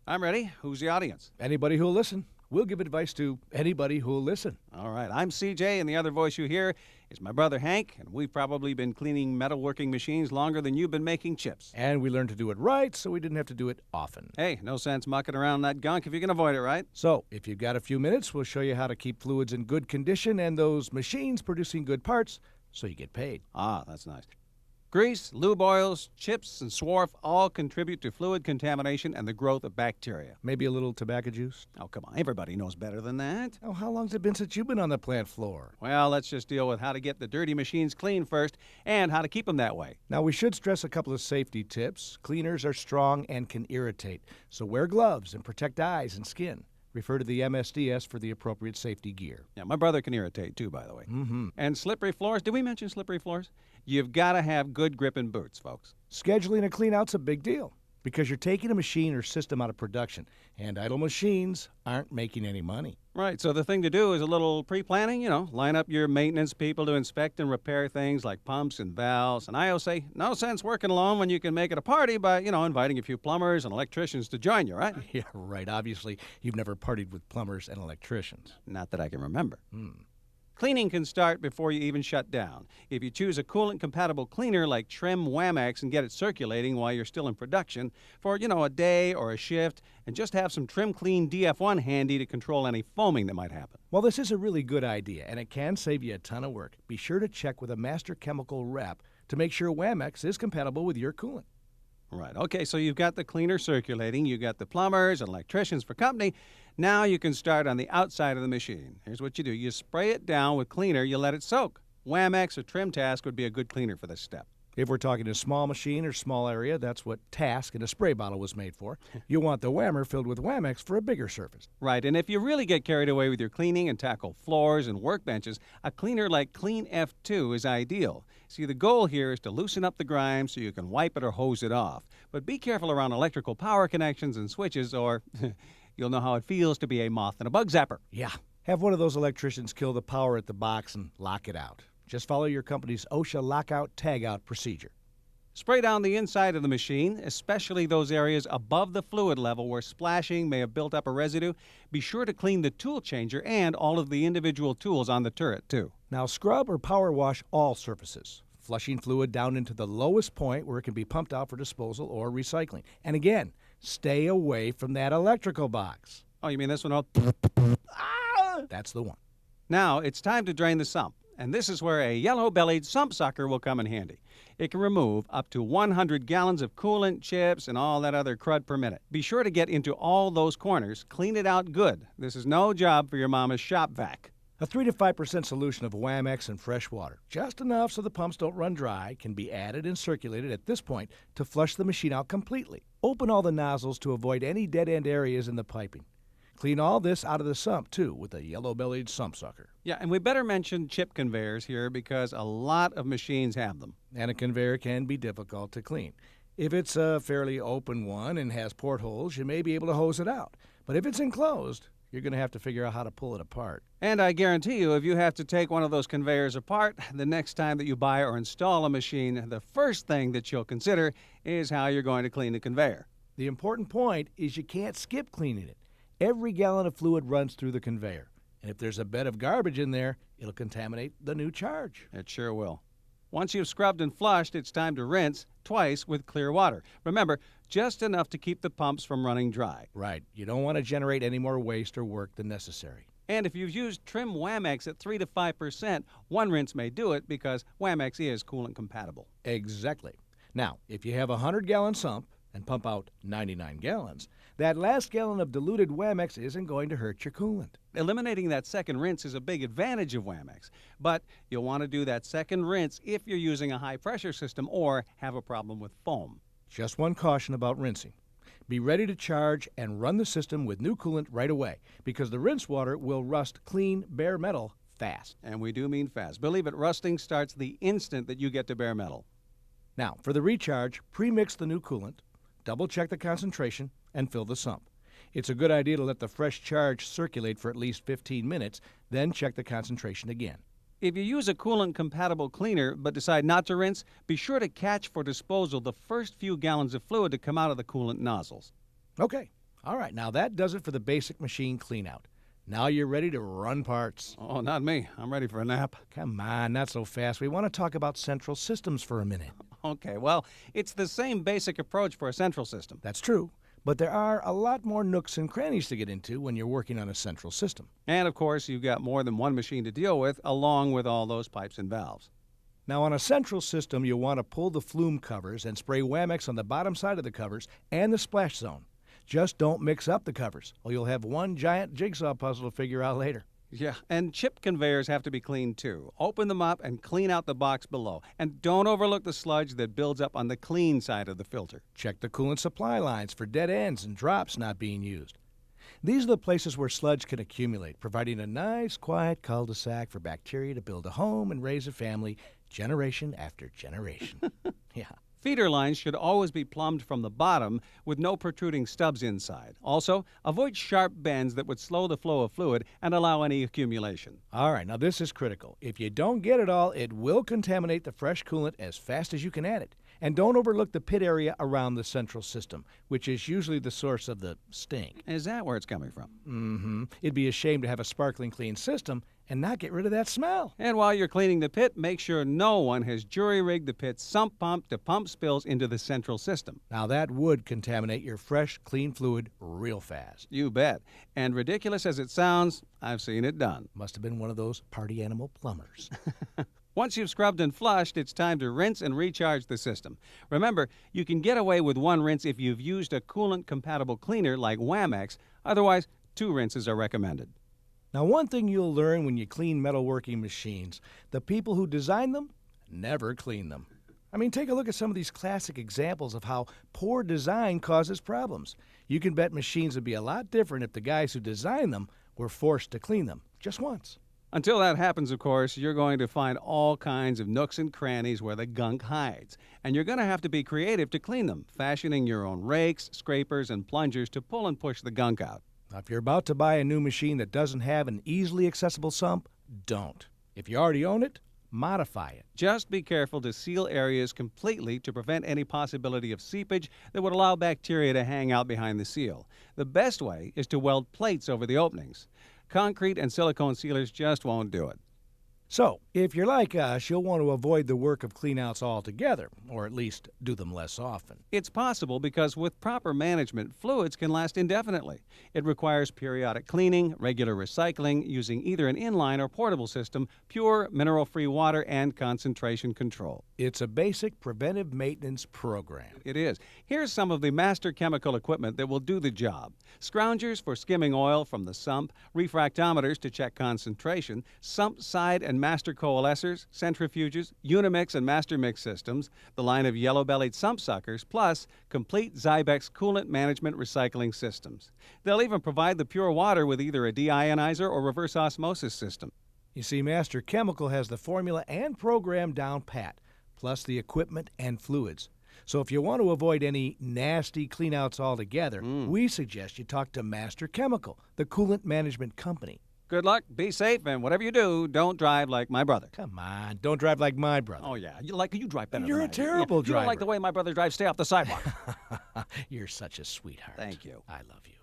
I'm ready. Who's the audience? Anybody who'll listen. We'll give advice to anybody who'll listen. All right, I'm CJ, and the other voice you hear is my brother Hank, and we've probably been cleaning metalworking machines longer than you've been making chips. And we learned to do it right, so we didn't have to do it often. Hey, no sense mucking around that gunk if you can avoid it, right? So, if you've got a few minutes, we'll show you how to keep fluids in good condition and those machines producing good parts so you get paid. Ah, that's nice. Grease, lube oils, chips, and swarf all contribute to fluid contamination and the growth of bacteria. Maybe a little tobacco juice? Oh, come on. Everybody knows better than that. Oh, how long's it been since you've been on the plant floor? Well, let's just deal with how to get the dirty machines clean first and how to keep them that way. Now, we should stress a couple of safety tips. Cleaners are strong and can irritate, so wear gloves and protect eyes and skin. Refer to the MSDS for the appropriate safety gear. Yeah, my brother can irritate too, by the way. Mm-hmm. And slippery floors. Did we mention slippery floors? You've got to have good gripping boots, folks. Scheduling a clean-out's a big deal because you're taking a machine or system out of production, and idle machines aren't making any money. Right, so the thing to do is a little pre-planning, line up your maintenance people to inspect and repair things like pumps and valves. And I always say, no sense working alone when you can make it a party by, inviting a few plumbers and electricians to join you, right? Yeah, right. Obviously, you've never partied with plumbers and electricians. Not that I can remember. Cleaning can start before you even shut down. If you choose a coolant-compatible cleaner like Trim Wamex and get it circulating while you're still in production for, a day or a shift, and just have some Trim Clean DF1 handy to control any foaming that might happen. Well, this is a really good idea, and it can save you a ton of work. Be sure to check with a master chemical rep to make sure Wamex is compatible with your coolant. Right. Okay, so you've got the cleaner circulating, you've got the plumbers and electricians for company. Now you can start on the outside of the machine. Here's what you do. You spray it down with cleaner, you let it soak. Wamex or Trim Task would be a good cleaner for this step. If we're talking a small machine or small area, that's what Task in a spray bottle was made for. You want the whammer filled with Wamex for a bigger surface. Right, and if you really get carried away with your cleaning and tackle floors and workbenches, a cleaner like Clean F2 is ideal. See, the goal here is to loosen up the grime so you can wipe it or hose it off. But be careful around electrical power connections and switches, or you'll know how it feels to be a moth in a bug zapper. Yeah. Have one of those electricians kill the power at the box and lock it out. Just follow your company's OSHA lockout-tagout procedure. Spray down the inside of the machine, especially those areas above the fluid level where splashing may have built up a residue. Be sure to clean the tool changer and all of the individual tools on the turret, too. Now, scrub or power wash all surfaces, flushing fluid down into the lowest point where it can be pumped out for disposal or recycling. And again, stay away from that electrical box. Oh, you mean this one? That's the one. Now, it's time to drain the sump. And this is where a yellow-bellied sump sucker will come in handy. It can remove up to 100 gallons of coolant, chips, and all that other crud per minute. Be sure to get into all those corners. Clean it out good. This is no job for your mama's shop vac. A 3 to 5% solution of Wamex and fresh water, just enough so the pumps don't run dry, can be added and circulated at this point to flush the machine out completely. Open all the nozzles to avoid any dead-end areas in the piping. Clean all this out of the sump, too, with a yellow-bellied sump sucker. Yeah, and we better mention chip conveyors here because a lot of machines have them. And a conveyor can be difficult to clean. If it's a fairly open one and has portholes, you may be able to hose it out. But if it's enclosed, you're going to have to figure out how to pull it apart. And I guarantee you, if you have to take one of those conveyors apart, the next time that you buy or install a machine, the first thing that you'll consider is how you're going to clean the conveyor. The important point is you can't skip cleaning it. Every gallon of fluid runs through the conveyor. And if there's a bed of garbage in there, it'll contaminate the new charge. It sure will. Once you've scrubbed and flushed, it's time to rinse twice with clear water. Remember, just enough to keep the pumps from running dry. Right. You don't want to generate any more waste or work than necessary. And if you've used Trim Wamex at 3 to 5%, one rinse may do it because Wamex is coolant compatible. Exactly. Now, if you have a 100-gallon sump and pump out 99 gallons, that last gallon of diluted Wamex isn't going to hurt your coolant. Eliminating that second rinse is a big advantage of Wamex, but you'll want to do that second rinse if you're using a high-pressure system or have a problem with foam. Just one caution about rinsing. Be ready to charge and run the system with new coolant right away because the rinse water will rust clean bare metal fast. And we do mean fast. Believe it, rusting starts the instant that you get to bare metal. Now, for the recharge, pre-mix the new coolant, double-check the concentration, and fill the sump. It's a good idea to let the fresh charge circulate for at least 15 minutes, then check the concentration again. If you use a coolant-compatible cleaner but decide not to rinse, be sure to catch for disposal the first few gallons of fluid to come out of the coolant nozzles. Okay, All right, now that does it for the basic machine cleanout. Now you're ready to run parts. Oh, not me. I'm ready for a nap. Come on, not so fast. We want to talk about central systems for a minute. Okay, well, it's the same basic approach for a central system. That's true, but there are a lot more nooks and crannies to get into when you're working on a central system. And of course, you've got more than one machine to deal with, along with all those pipes and valves. Now, on a central system, you'll want to pull the flume covers and spray Whamex on the bottom side of the covers and the splash zone. Just don't mix up the covers, or you'll have one giant jigsaw puzzle to figure out later. Yeah, and chip conveyors have to be cleaned too. Open them up and clean out the box below. And don't overlook the sludge that builds up on the clean side of the filter. Check the coolant supply lines for dead ends and drops not being used. These are the places where sludge can accumulate, providing a nice, quiet cul-de-sac for bacteria to build a home and raise a family generation after generation. Yeah. Feeder lines should always be plumbed from the bottom with no protruding stubs inside. Also, avoid sharp bends that would slow the flow of fluid and allow any accumulation. All right, now this is critical. If you don't get it all, it will contaminate the fresh coolant as fast as you can add it. And don't overlook the pit area around the central system, which is usually the source of the stink. Is that where it's coming from? Mm-hmm. It'd be a shame to have a sparkling clean system and not get rid of that smell. And while you're cleaning the pit, make sure no one has jury-rigged the pit's sump pump to pump spills into the central system. Now that would contaminate your fresh, clean fluid real fast. You bet. And ridiculous as it sounds, I've seen it done. Must have been one of those party animal plumbers. Once you've scrubbed and flushed, it's time to rinse and recharge the system. Remember, you can get away with one rinse if you've used a coolant-compatible cleaner like Whamex. Otherwise, 2 rinses are recommended. Now, one thing you'll learn when you clean metalworking machines, the people who design them never clean them. I mean, take a look at some of these classic examples of how poor design causes problems. You can bet machines would be a lot different if the guys who designed them were forced to clean them just once. Until that happens, of course, you're going to find all kinds of nooks and crannies where the gunk hides. And you're going to have to be creative to clean them, fashioning your own rakes, scrapers, and plungers to pull and push the gunk out. Now, if you're about to buy a new machine that doesn't have an easily accessible sump, don't. If you already own it, modify it. Just be careful to seal areas completely to prevent any possibility of seepage that would allow bacteria to hang out behind the seal. The best way is to weld plates over the openings. Concrete and silicone sealers just won't do it. So, if you're like us, you'll want to avoid the work of cleanouts altogether, or at least do them less often. It's possible because with proper management, fluids can last indefinitely. It requires periodic cleaning, regular recycling, using either an inline or portable system, pure mineral-free water, and concentration control. It's a basic preventive maintenance program. It is. Here's some of the master chemical equipment that will do the job. Scroungers for skimming oil from the sump, refractometers to check concentration, sump side and master coalescers, centrifuges, Unimix and master mix systems, the line of yellow-bellied sump suckers, plus complete Zybex coolant management recycling systems. They'll even provide the pure water with either a deionizer or reverse osmosis system. You see, Master Chemical has the formula and program down pat, plus the equipment and fluids. So if you want to avoid any nasty cleanouts altogether, we suggest you talk to Master Chemical, the coolant management company. Good luck, be safe, and whatever you do, don't drive like my brother. Come on, don't drive like my brother. Oh, yeah, you drive better You're than a I do. terrible You driver. don't like the way my brother drives, stay off the sidewalk. You're such a sweetheart. Thank you. I love you.